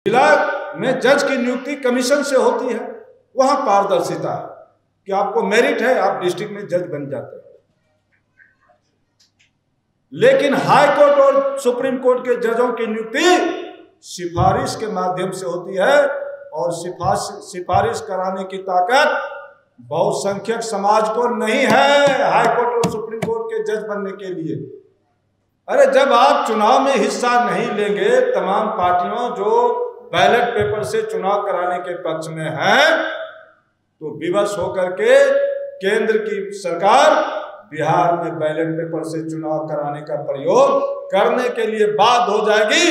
जिला में जज की नियुक्ति कमीशन से होती है, वहां पारदर्शिता है कि आपको मेरिट है, आप डिस्ट्रिक्ट में जज बन जाते हैं। लेकिन हाई कोर्ट और सुप्रीम कोर्ट के जजों की नियुक्ति सिफारिश के माध्यम से होती है और सिफारिश कराने की ताकत बहुसंख्यक समाज को नहीं है हाई कोर्ट और सुप्रीम कोर्ट के जज बनने के लिए। अरे जब आप चुनाव में हिस्सा नहीं लेंगे, तमाम पार्टियों जो बैलेट पेपर से चुनाव कराने के पक्ष में हैं, तो विवश होकर के केंद्र की सरकार बिहार में बैलेट पेपर से चुनाव कराने का प्रयोग करने के लिए बाध्य हो जाएगी।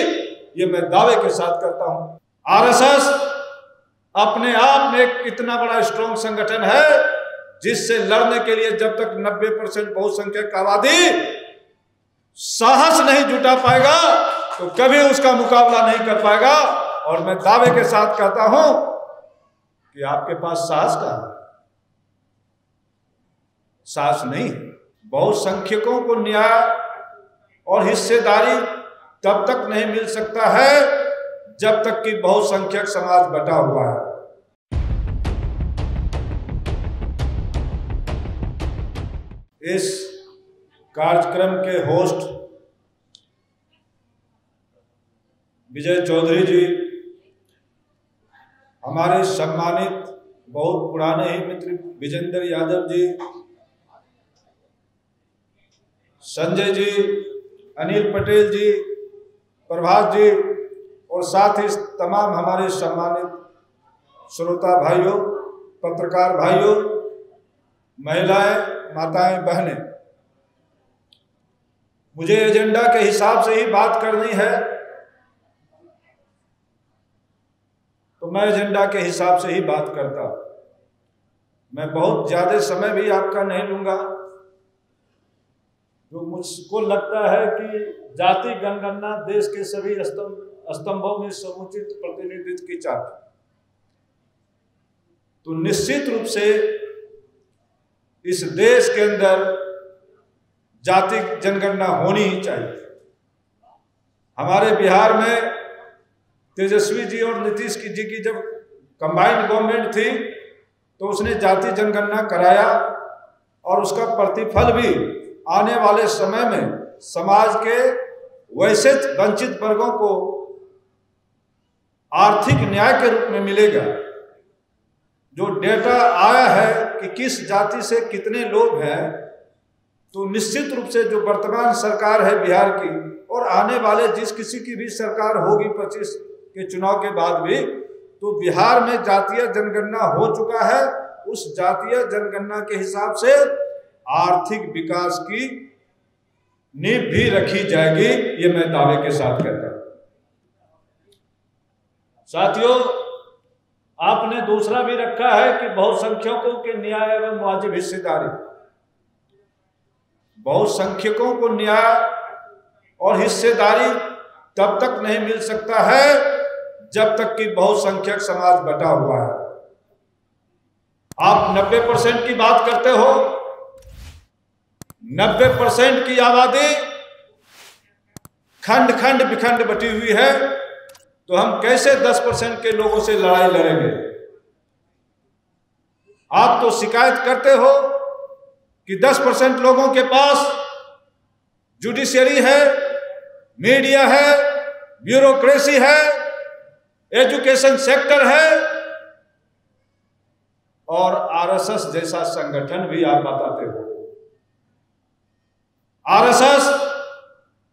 ये मैं दावे के साथ करता हूं। आरएसएस अपने आप में एक इतना बड़ा स्ट्रॉन्ग संगठन है जिससे लड़ने के लिए जब तक 90% बहुसंख्यक आबादी साहस नहीं जुटा पाएगा तो कभी उसका मुकाबला नहीं कर पाएगा। और मैं दावे के साथ कहता हूं कि आपके पास साहस का साहस नहीं। बहुसंख्यकों को न्याय और हिस्सेदारी तब तक नहीं मिल सकता है जब तक कि बहुसंख्यक समाज बटा हुआ है। इस कार्यक्रम के होस्ट विजय चौधरी जी, हमारे सम्मानित बहुत पुराने ही मित्र विजेंद्र यादव जी, संजय जी, अनिल पटेल जी, प्रभात जी और साथ ही तमाम हमारे सम्मानित श्रोता भाइयों, पत्रकार भाइयों, महिलाएं, माताएं, बहनें, मुझे एजेंडा के हिसाब से ही बात करनी है तो मैं एजेंडा के हिसाब से ही बात करता। मैं बहुत ज्यादा समय भी आपका नहीं लूंगा। जो मुझको लगता है कि जाति जनगणना देश के सभी स्तंभों में समुचित प्रतिनिधित्व की चाहती, तो निश्चित रूप से इस देश के अंदर जाति जनगणना होनी ही चाहिए। हमारे बिहार में तेजस्वी जी और नीतीश जी की जब कंबाइंड गवर्नमेंट थी तो उसने जाति जनगणना कराया और उसका प्रतिफल भी आने वाले समय में समाज के वैसे वंचित वर्गों को आर्थिक न्याय के रूप में मिलेगा। जो डेटा आया है कि किस जाति से कितने लोग हैं, तो निश्चित रूप से जो वर्तमान सरकार है बिहार की और आने वाले जिस किसी की भी सरकार होगी 25 के चुनाव के बाद भी, तो बिहार में जातीय जनगणना हो चुका है। उस जातीय जनगणना के हिसाब से आर्थिक विकास की नींव भी रखी जाएगी, ये मैं दावे के साथ कहता हूं। साथियों, आपने दूसरा भी रखा है कि बहुसंख्यकों के न्याय एवं वाजिब हिस्सेदारी। बहुसंख्यकों को न्याय और हिस्सेदारी तब तक नहीं मिल सकता है जब तक कि बहुसंख्यक समाज बटा हुआ है। आप 90% की बात करते हो, 90% की आबादी खंड खंड विखंड बटी हुई है, तो हम कैसे 10% के लोगों से लड़ाई लड़ेंगे? आप तो शिकायत करते हो कि 10% लोगों के पास जुडिशरी है, मीडिया है, ब्यूरोक्रेसी है, एजुकेशन सेक्टर है और आरएसएस जैसा संगठन भी आप बताते हो। आरएसएस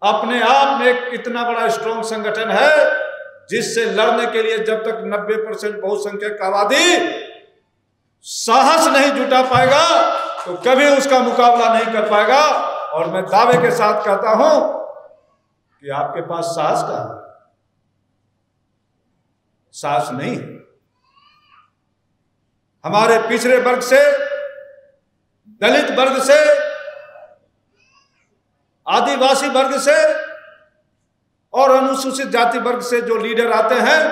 अपने आप में एक इतना बड़ा स्ट्रॉन्ग संगठन है जिससे लड़ने के लिए जब तक 90% बहुसंख्यक आबादी साहस नहीं जुटा पाएगा तो कभी उसका मुकाबला नहीं कर पाएगा। और मैं दावे के साथ कहता हूं कि आपके पास साहस का साहस नहीं। हमारे पिछड़े वर्ग से, दलित वर्ग से, आदिवासी वर्ग से और अनुसूचित जाति वर्ग से जो लीडर आते हैं,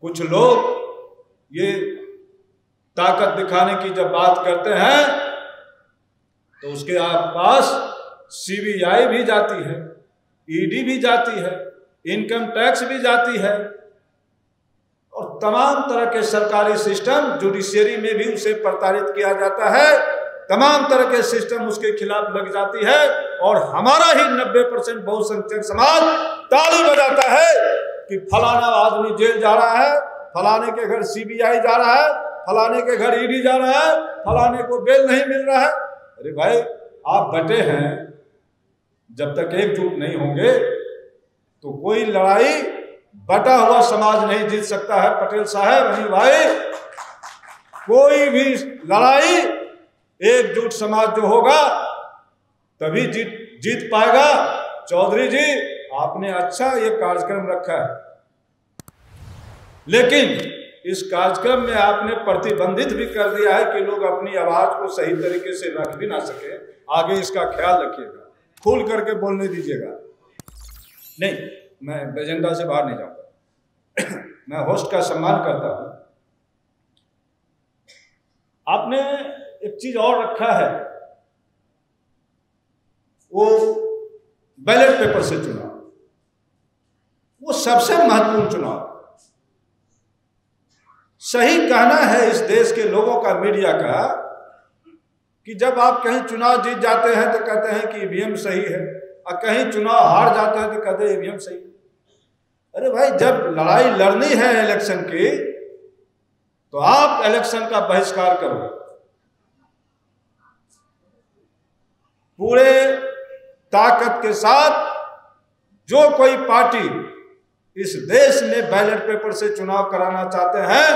कुछ लोग ये ताकत दिखाने की जब बात करते हैं तो उसके पास सीबीआई भी जाती है, ईडी भी जाती है, इनकम टैक्स भी जाती है, और तमाम तरह के सरकारी सिस्टम, जुडिशियरी में भी उसे प्रताड़ित किया जाता है, तमाम तरह के सिस्टम उसके खिलाफ लग जाती है, और हमारा ही 90% बहुसंख्यक समाज ताली बजाता है कि फलाना आदमी जेल जा रहा है, फलाने के घर सीबीआई जा रहा है, फलाने के घर ईडी जा रहा है, फलाने को बेल नहीं मिल रहा है। अरे भाई, आप बटे हैं, जब तक एकजुट नहीं होंगे तो कोई लड़ाई बटा हुआ समाज नहीं जीत सकता है। पटेल साहब, अनिल भाई, कोई भी लड़ाई एकजुट समाज जो होगा तभी जीत पाएगा। चौधरी जी, आपने अच्छा ये कार्यक्रम रखा है, लेकिन इस कार्यक्रम में आपने प्रतिबंधित भी कर दिया है कि लोग अपनी आवाज को सही तरीके से रख भी ना सके। आगे इसका ख्याल रखिएगा, खुल करके बोलने दीजिएगा। नहीं, मैं एजेंडा से बाहर नहीं जाऊंगा, मैं होस्ट का सम्मान करता हूं। आपने एक चीज और रखा है, वो बैलेट पेपर से चुनाव, वो सबसे महत्वपूर्ण चुनाव। सही कहना है इस देश के लोगों का, मीडिया का, कि जब आप कहीं चुनाव जीत जाते हैं तो कहते हैं कि ईवीएम सही है, और कहीं चुनाव हार जाते हैं तो कहते हैं ईवीएम सही है। अरे भाई, जब लड़ाई लड़नी है इलेक्शन की तो आप इलेक्शन का बहिष्कार करो। पूरे ताकत के साथ जो कोई पार्टी इस देश में बैलेट पेपर से चुनाव कराना चाहते हैं,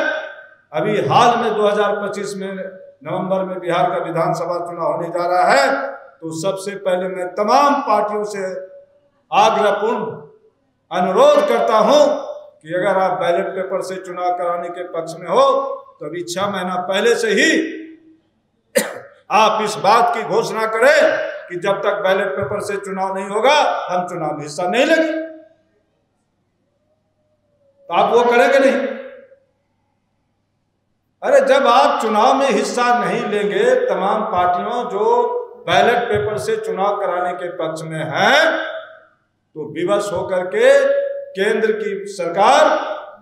अभी हाल में 2025 में नवंबर में बिहार का विधानसभा चुनाव होने जा रहा है, तो सबसे पहले मैं तमाम पार्टियों से आग्रहपूर्ण अनुरोध करता हूं कि अगर आप बैलेट पेपर से चुनाव कराने के पक्ष में हो तो अभी 6 महीना पहले से ही आप इस बात की घोषणा करें कि जब तक बैलेट पेपर से चुनाव नहीं होगा हम चुनाव में हिस्सा नहीं लेंगे। तो आप वो करेंगे नहीं? अरे, जब आप चुनाव में हिस्सा नहीं लेंगे, तमाम पार्टियों जो बैलेट पेपर से चुनाव कराने के पक्ष में हैं, तो विवश होकर के केंद्र की सरकार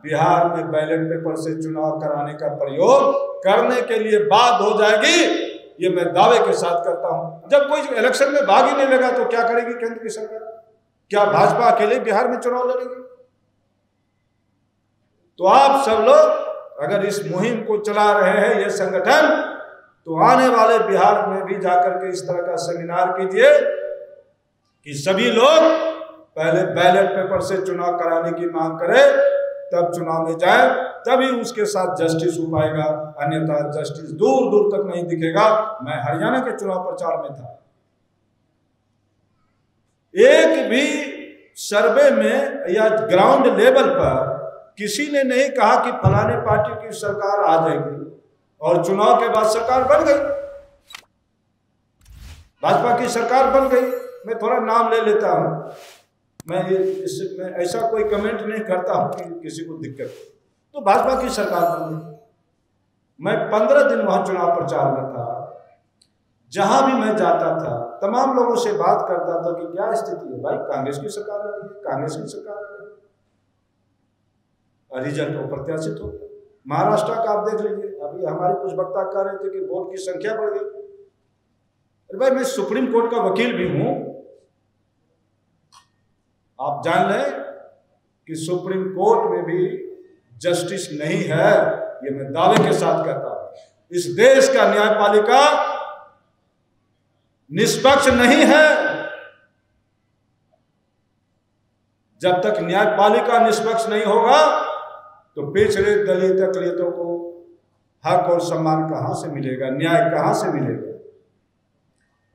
बिहार में बैलेट पेपर से चुनाव कराने का प्रयोग करने के लिए बाध्य हो जाएगी। ये मैं दावे के साथ करता हूं। जब कोई इलेक्शन में भाग ही नहीं लेगा तो क्या करेगी केंद्र की सरकार? क्या भाजपा अकेले बिहार में चुनाव लड़ेगी? तो आप सब लोग अगर इस मुहिम को चला रहे हैं ये संगठन, तो आने वाले बिहार में भी जाकर के इस तरह का सेमिनार कीजिए कि सभी लोग पहले बैलेट पेपर से चुनाव कराने की मांग करें, तब चुनाव में जाए, तभी उसके साथ जस्टिस हो पाएगा। अन्यथा जस्टिस दूर दूर तक नहीं दिखेगा। मैं हरियाणा के चुनाव प्रचार में था, एक भी सर्वे में या ग्राउंड लेवल पर किसी ने नहीं कहा कि फलाने पार्टी की सरकार आ जाएगी, और चुनाव के बाद सरकार बन गई, भाजपा की सरकार बन गई। मैं थोड़ा नाम ले लेता हूं, मैं ऐसा कोई कमेंट नहीं करता हूं कि किसी को दिक्कत, तो भाजपा की सरकार बन गई। मैं 15 दिन वहां चुनाव प्रचार में था, जहां भी मैं जाता था तमाम लोगों से बात करता था कि क्या स्थिति है भाई, कांग्रेस की सरकार आ रही है, कांग्रेस की सरकार आ रही है। रिजल्ट अप्रत्याशित हो गया। महाराष्ट्र का आप देख लीजिए, अभी हमारे कुछ वक्ता कह रहे थे कि वोट की संख्या बढ़ गई। अरे भाई, मैं सुप्रीम कोर्ट का वकील भी हूं, आप जान लें कि सुप्रीम कोर्ट में भी जस्टिस नहीं है, ये मैं दावे के साथ कहता हूं। इस देश का न्यायपालिका निष्पक्ष नहीं है। जब तक न्यायपालिका निष्पक्ष नहीं होगा तो पिछड़े दलित अकलियतों को हक और सम्मान कहां से मिलेगा, न्याय कहां से मिलेगा?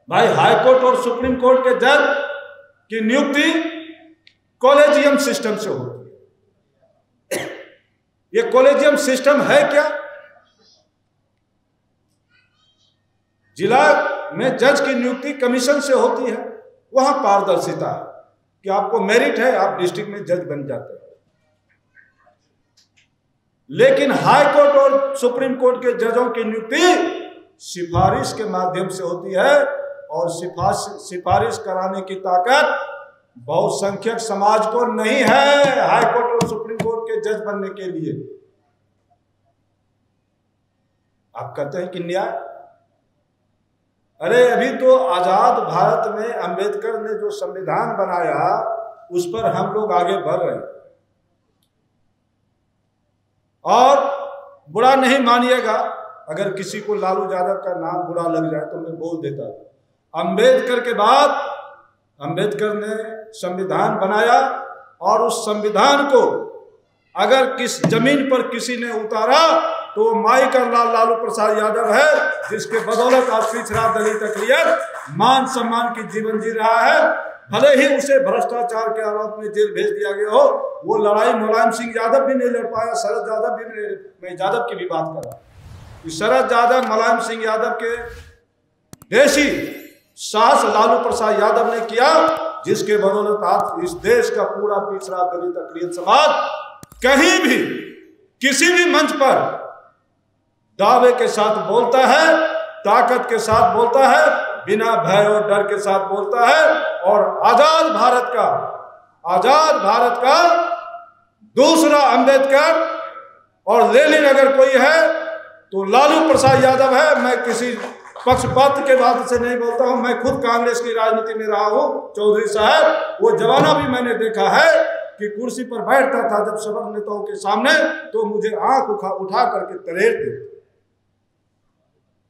भाई, हाई कोर्ट और सुप्रीम कोर्ट के जज की नियुक्ति कॉलेजियम सिस्टम से होती है। ये कॉलेजियम सिस्टम है क्या? जिला में जज की नियुक्ति कमीशन से होती है, वहां पारदर्शिता है कि आपको मेरिट है, आप डिस्ट्रिक्ट में जज बन जाते हैं। लेकिन हाई कोर्ट और सुप्रीम कोर्ट के जजों की नियुक्ति सिफारिश के माध्यम से होती है, और सिफारिश कराने की ताकत बहुसंख्यक समाज को नहीं है हाई कोर्ट और सुप्रीम कोर्ट के जज बनने के लिए। आप कहते हैं कि न्याय, अरे अभी तो आजाद भारत में अंबेडकर ने जो संविधान बनाया उस पर हम लोग आगे बढ़ रहे हैं। और बुरा नहीं मानिएगा, अगर किसी को लालू यादव का नाम बुरा लग जाए तो मैं बोल देता हूं। अंबेडकर के बाद अंबेडकर ने संविधान बनाया और उस संविधान को अगर किस जमीन पर किसी ने उतारा तो माई का लाल लालू प्रसाद यादव है, जिसके बदौलत आज पिछड़ा दलित अक़लियत मान सम्मान की जीवन जी रहा है। भले ही उसे भ्रष्टाचार के आरोप में जेल भेज दिया गया हो, वो लड़ाई मुलायम सिंह यादव भी नहीं लड़ पाया, शरद यादव भी नहीं। मैं यादव की भी बात कर रहा हूं। शरद यादव, मुलायम सिंह यादव के देशी साहस लालू प्रसाद यादव ने किया, जिसके बदौलत आज इस देश का पूरा पिछड़ा दलित अक़लियत समाज कहीं भी किसी भी मंच पर दावे के साथ बोलता है, ताकत के साथ बोलता है, बिना भय और डर के साथ बोलता है। और आजाद भारत का दूसरा अंबेडकर और लेनिन अगर कोई है तो लालू प्रसाद यादव है। मैं किसी पक्षपात के बात से नहीं बोलता हूं, मैं खुद कांग्रेस की राजनीति में रहा हूं। चौधरी साहब, वो जमाना भी मैंने देखा है कि कुर्सी पर बैठता था जब सभी नेताओं के सामने, तो मुझे आंख उठा करके तरेरते।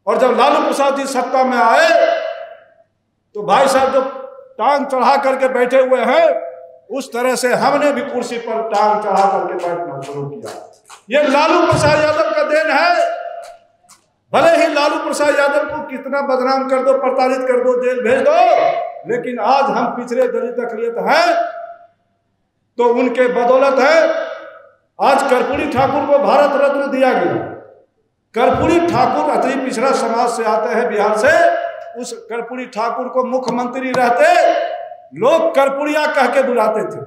और जब लालू प्रसाद जी सत्ता में आए तो भाई साहब जो टांग चढ़ा करके बैठे हुए हैं, उस तरह से हमने भी कुर्सी पर टांग चढ़ा करके बैठना शुरू किया। ये लालू प्रसाद यादव का देन है। भले ही लालू प्रसाद यादव को कितना बदनाम कर दो, प्रताड़ित कर दो, जेल भेज दो, लेकिन आज हम पिछड़े दलित अक़लियत हैं तो उनके बदौलत है। आज कर्पूरी ठाकुर को भारत रत्न दिया गया। कर्पूरी ठाकुर अति पिछड़ा समाज से आते हैं, बिहार से। उस कर्पूरी ठाकुर को मुख्यमंत्री रहते लोग कर्पूरिया कह के बुलाते थे।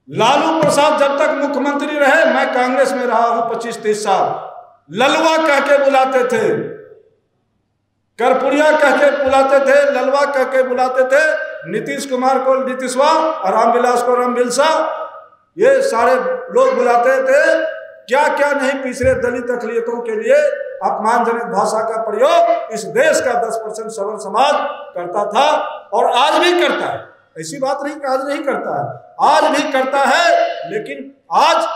लालू प्रसाद जब तक मुख्यमंत्री रहे, मैं कांग्रेस में रहा हूं 25-30 साल, ललवा कह के बुलाते थे, कर्पूरिया कह के बुलाते थे, ललवा कह के बुलाते थे। नीतीश कुमार को नीतीशवा और रामविलास को रामविलसा, ये सारे लोग बुलाते थे। क्या क्या नहीं पिछड़े दलित अक़लियतों के लिए अपमानजनक भाषा का प्रयोग इस देश का 10% सबल समाज करता था और आज भी करता है। ऐसी बात नहीं कि आज नहीं करता है, आज भी करता है। लेकिन आज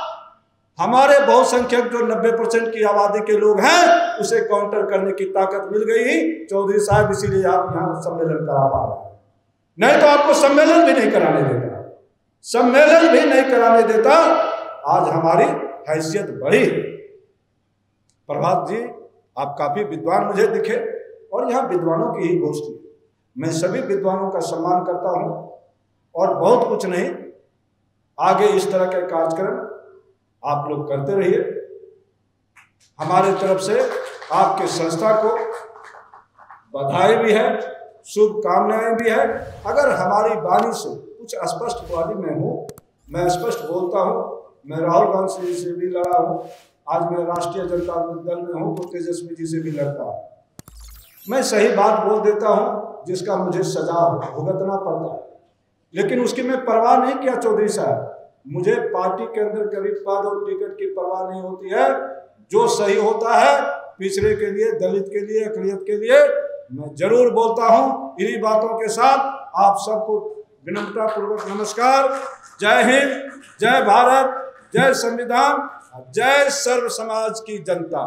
हमारे बहुसंख्यक जो 90% की आबादी के लोग हैं, उसे काउंटर करने की ताकत मिल गई ही चौधरी साहब, इसीलिए आप यहाँ सम्मेलन करा पा रहे हैं। नहीं तो आपको सम्मेलन भी नहीं कराने देता, सम्मेलन भी नहीं कराने देता। आज हमारी हैसियत बढ़ी। प्रभात जी, आप काफी विद्वान मुझे दिखे और यहाँ विद्वानों की ही गोष्ठी। मैं सभी विद्वानों का सम्मान करता हूँ और बहुत कुछ नहीं, आगे इस तरह के कार्यक्रम आप लोग करते रहिए। हमारे तरफ से आपके संस्था को बधाई भी है, शुभकामनाएं भी है। अगर हमारी वाणी से कुछ अस्पष्ट वाणी में हूँ, मैं स्पष्ट बोलता हूँ। मैं राहुल गांधी से भी लड़ा हूँ, आज मैं राष्ट्रीय जनता दल में हूँ तो तेजस्वी जी से भी लड़ता हूँ। मैं सही बात बोल देता हूँ जिसका मुझे सजा भुगतना पड़ता है, लेकिन उसकी मैं परवाह नहीं किया चौधरी साहब। मुझे पार्टी के अंदर कभी पद और टिकट की परवाह नहीं होती है। जो सही होता है पिछड़े के लिए, दलित के लिए, अक़लियत के लिए, मैं जरूर बोलता हूँ। इन्हीं बातों के साथ आप सबको विनम्रता पूर्वक नमस्कार। जय हिंद, जय भारत, जय संविधान, जय सर्व समाज की जनता।